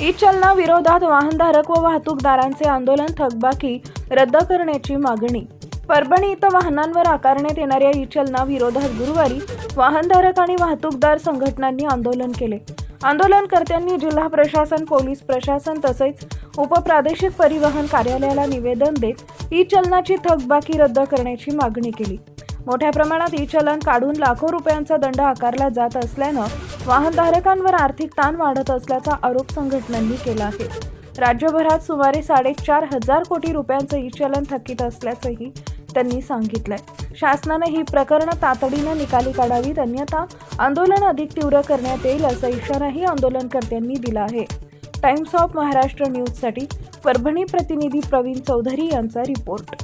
E चलना विरोधात वाहनधारक व वाहतूकदारांचे आंदोलन, थकबाकी रद्द करण्याची मागणी. परभणी इथं वाहनांवर आकारण्यात येणाऱ्या ई चलना विरोधात गुरुवारी वाहनधारक आणि वाहतूकदार संघटनांनी आंदोलन केले. आंदोलनकर्त्यांनी जिल्हा प्रशासन, पोलीस प्रशासन तसेच उपप्रादेशिक परिवहन कार्यालयाला निवेदन देत ई चलनाची थकबाकी रद्द करण्याची मागणी केली. मोठ्या प्रमाणात ई चलन काढून लाखो रुपयांचा दंड आकारला जात असल्यानं वाहनधारकांवर आर्थिक ताण वाढत असल्याचा आरोप संघटनांनी केला आहे. राज्यभरात सुमारे 4.5 कोटी रुपयांचं ई चलन थकीत असल्याचंही त्यांनी सांगितलंय. शासनाने ही प्रकरणं तातडीनं निकाली काढावीत, अन्यथा आंदोलन अधिक तीव्र करण्यात येईल असा इशाराही आंदोलनकर्त्यांनी दिला आहे. टाइम्स ऑफ महाराष्ट्र न्यूजसाठी परभणी प्रतिनिधी प्रवीण चौधरी यांचा रिपोर्ट.